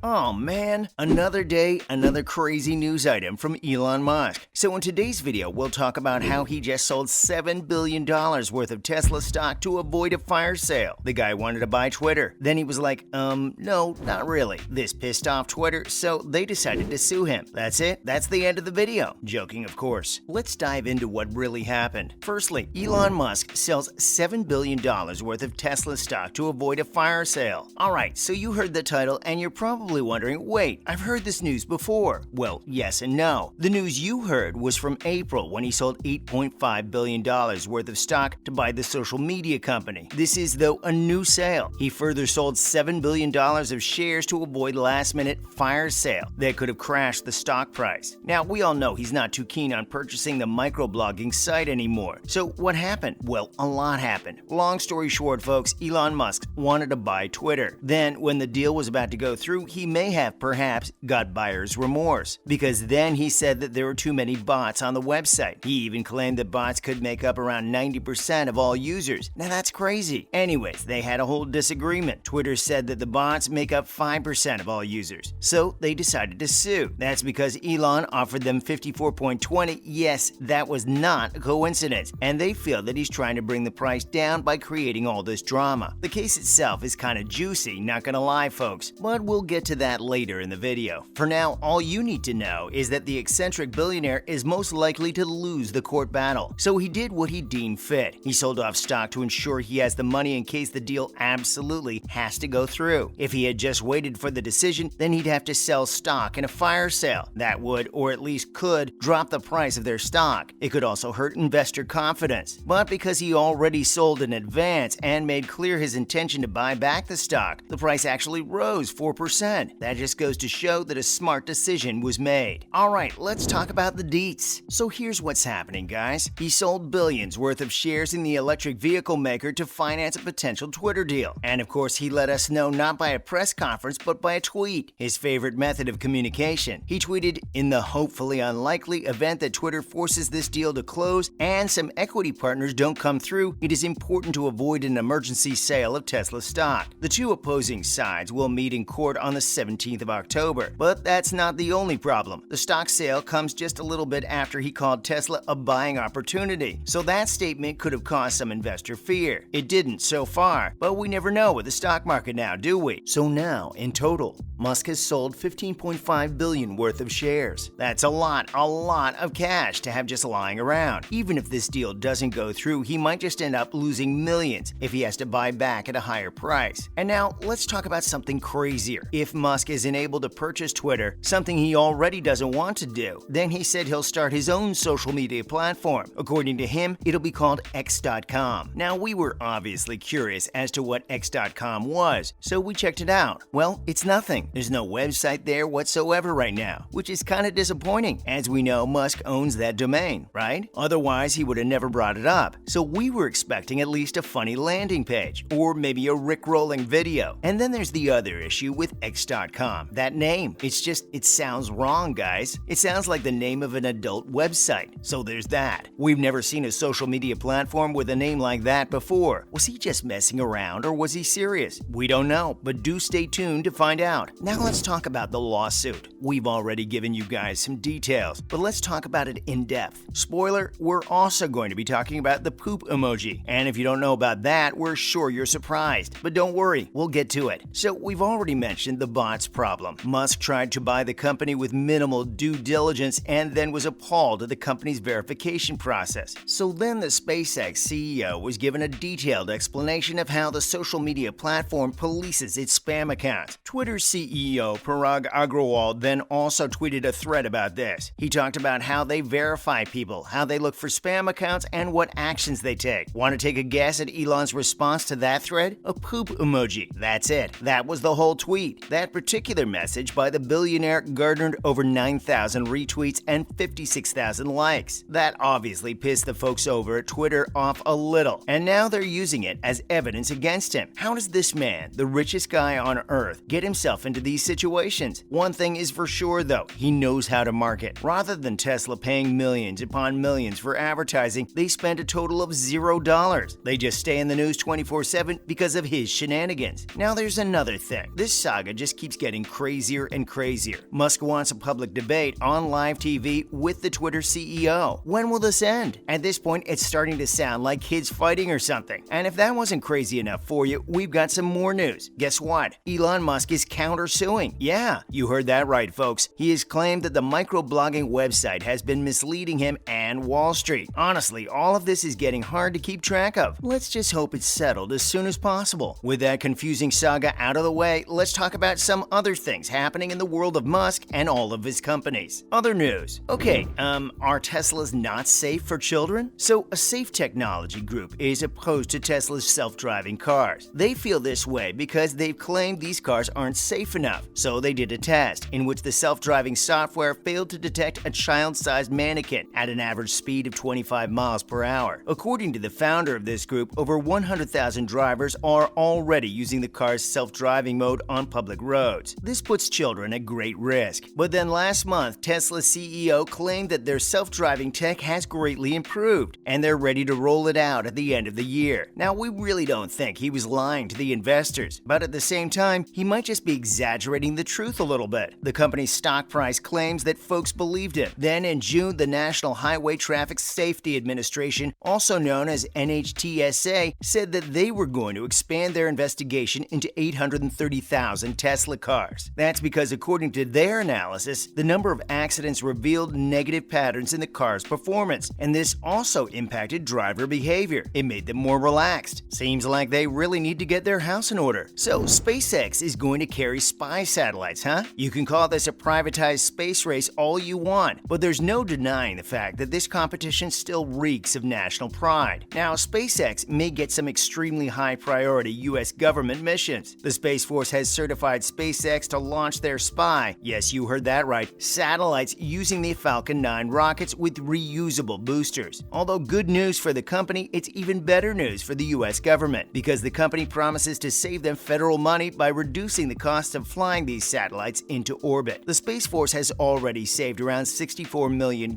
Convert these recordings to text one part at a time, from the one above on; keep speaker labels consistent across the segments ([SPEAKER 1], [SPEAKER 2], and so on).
[SPEAKER 1] Oh man, another day, another crazy news item from Elon Musk. So in today's video, we'll talk about how he just sold $7 billion worth of Tesla stock to avoid a fire sale. The guy wanted to buy Twitter. Then he was like, no, not really. This pissed off Twitter, so they decided to sue him. That's it. That's the end of the video. Joking, of course. Let's dive into what really happened. Firstly, Elon Musk sells $7 billion worth of Tesla stock to avoid a fire sale. Alright, so you heard the title and you're probably wondering, wait, I've heard this news before. Well, yes and no. The news you heard was from April when he sold $8.5 billion worth of stock to buy the social media company. This is, though, a new sale. He further sold $7 billion of shares to avoid last-minute fire sale that could have crashed the stock price. Now, we all know he's not too keen on purchasing the microblogging site anymore. So what happened? Well, a lot happened. Long story short, folks, Elon Musk wanted to buy Twitter. Then, when the deal was about to go through, he may have perhaps got buyer's remorse, because then he said that there were too many bots on the website. He even claimed that bots could make up around 90% of all users. Now that's crazy. Anyways, they had a whole disagreement. Twitter said that the bots make up 5% of all users, so they decided to sue. That's because Elon offered them 54.20. Yes, that was not a coincidence, and they feel that he's trying to bring the price down by creating all this drama. The case itself is kind of juicy, not gonna lie, folks, but we'll get to that later in the video. For now, all you need to know is that the eccentric billionaire is most likely to lose the court battle, so he did what he deemed fit. He sold off stock to ensure he has the money in case the deal absolutely has to go through. If he had just waited for the decision, then he'd have to sell stock in a fire sale. That would, or at least could, drop the price of their stock. It could also hurt investor confidence. But because he already sold in advance and made clear his intention to buy back the stock, the price actually rose 4%. That just goes to show that a smart decision was made. Alright, let's talk about the deets. So here's what's happening, guys. He sold billions worth of shares in the electric vehicle maker to finance a potential Twitter deal. And of course, he let us know not by a press conference, but by a tweet, his favorite method of communication. He tweeted, "In the hopefully unlikely event that Twitter forces this deal to close and some equity partners don't come through, it is important to avoid an emergency sale of Tesla stock. The two opposing sides will meet in court on the 17th of October. But that's not the only problem. The stock sale comes just a little bit after he called Tesla a buying opportunity. So that statement could have caused some investor fear. It didn't so far, but we never know with the stock market now, do we? So now, in total, Musk has sold $15.5 billion worth of shares. That's a lot of cash to have just lying around. Even if this deal doesn't go through, he might just end up losing millions if he has to buy back at a higher price. And now, let's talk about something crazier. If Musk isn't able to purchase Twitter, something he already doesn't want to do, then he said he'll start his own social media platform. According to him, it'll be called X.com. Now, we were obviously curious as to what X.com was, so we checked it out. Well, it's nothing. There's no website there whatsoever right now, which is kind of disappointing. As we know, Musk owns that domain, right? Otherwise, he would have never brought it up. So we were expecting at least a funny landing page, or maybe a rickrolling video. And then there's the other issue with X.com. That name, it sounds wrong, guys. It sounds like the name of an adult website. So there's that. We've never seen a social media platform with a name like that before. Was he just messing around or was he serious? We don't know, but do stay tuned to find out. Now let's talk about the lawsuit. We've already given you guys some details, but let's talk about it in depth. Spoiler, we're also going to be talking about the poop emoji. And if you don't know about that, we're sure you're surprised. But don't worry, we'll get to it. So we've already mentioned the bots problem. Musk tried to buy the company with minimal due diligence and then was appalled at the company's verification process. So then the SpaceX CEO was given a detailed explanation of how the social media platform polices its spam accounts. Twitter's CEO Parag Agrawal then also tweeted a thread about this. He talked about how they verify people, how they look for spam accounts, and what actions they take. Want to take a guess at Elon's response to that thread? A poop emoji. That's it. That was the whole tweet. That particular message by the billionaire garnered over 9,000 retweets and 56,000 likes. That obviously pissed the folks over at Twitter off a little, and now they're using it as evidence against him. How does this man, the richest guy on earth, get himself into these situations? One thing is for sure, though, he knows how to market. Rather than Tesla paying millions upon millions for advertising, they spend a total of $0. They just stay in the news 24/7 because of his shenanigans. Now there's another thing. This saga just keeps getting crazier and crazier. Musk wants a public debate on live TV with the Twitter CEO. When will this end? At this point, it's starting to sound like kids fighting or something. And if that wasn't crazy enough for you, we've got some more news. Guess what? Elon Musk is countersuing. Yeah, you heard that right, folks. He has claimed that the microblogging website has been misleading him and Wall Street. Honestly, all of this is getting hard to keep track of. Let's just hope it's settled as soon as possible. With that confusing saga out of the way, let's talk about some other things happening in the world of Musk and all of his companies. Other news. Okay, are Teslas not safe for children? So, a safe technology group is opposed to Tesla's self-driving cars. They feel this way because they've claimed these cars aren't safe enough. So they did a test in which the self-driving software failed to detect a child-sized mannequin at an average speed of 25 miles per hour. According to the founder of this group, over 100,000 drivers are already using the car's self-driving mode on public roads. This puts children at great risk. But then last month, Tesla's CEO claimed that their self-driving tech has greatly improved, and they're ready to roll it out at the end of the year. Now, we really don't think he was lying to the investors, but at the same time, he might just be exaggerating the truth a little bit. The company's stock price claims that folks believed him. Then in June, the National Highway Traffic Safety Administration, also known as NHTSA, said that they were going to expand their investigation into 830,000 Tesla cars. That's because, according to their analysis, the number of accidents revealed negative patterns in the car's performance, and this also impacted driver behavior. It made them more relaxed. Seems like they really need to get their house in order. So SpaceX is going to carry spy satellites, huh? You can call this a privatized space race all you want, but there's no denying the fact that this competition still reeks of national pride. Now, SpaceX may get some extremely high-priority U.S. government missions. The Space Force has certified SpaceX to launch their spy, yes, you heard that right, satellites using the Falcon 9 rockets with reusable boosters. Although good news for the company, it's even better news for the U.S. government, because the company promises to save them federal money by reducing the cost of flying these satellites into orbit. The Space Force has already saved around $64 million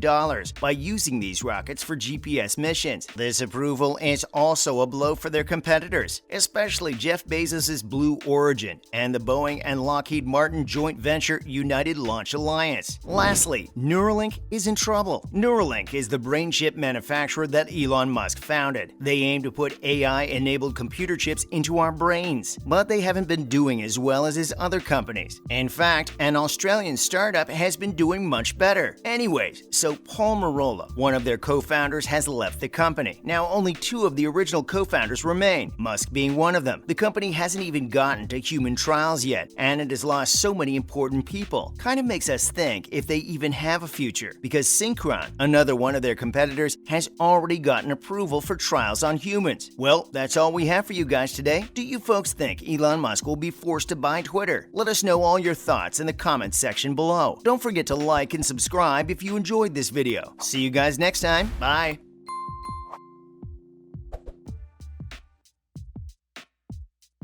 [SPEAKER 1] by using these rockets for GPS missions. This approval is also a blow for their competitors, especially Jeff Bezos' Blue Origin and the Boeing and Lockheed Martin joint venture United Launch Alliance. Lastly, Neuralink is in trouble. Neuralink is the brain chip manufacturer that Elon Musk founded. They aim to put AI-enabled computer chips into our brains, but they haven't been doing as well as his other companies. In fact, an Australian startup has been doing much better. Anyways, so Paul Merola, one of their co-founders, has left the company. Now, only two of the original co-founders remain, Musk being one of them. The company hasn't even gotten to human trials yet, and it has lost so many important people. Kind of makes us think if they even have a future, because Synchron, another one of their competitors, has already gotten approval for trials on humans. Well, that's all we have for you guys today. Do you folks think Elon Musk will be forced to buy Twitter? Let us know all your thoughts in the comments section below. Don't forget to like and subscribe if you enjoyed this video. See you guys next time. Bye.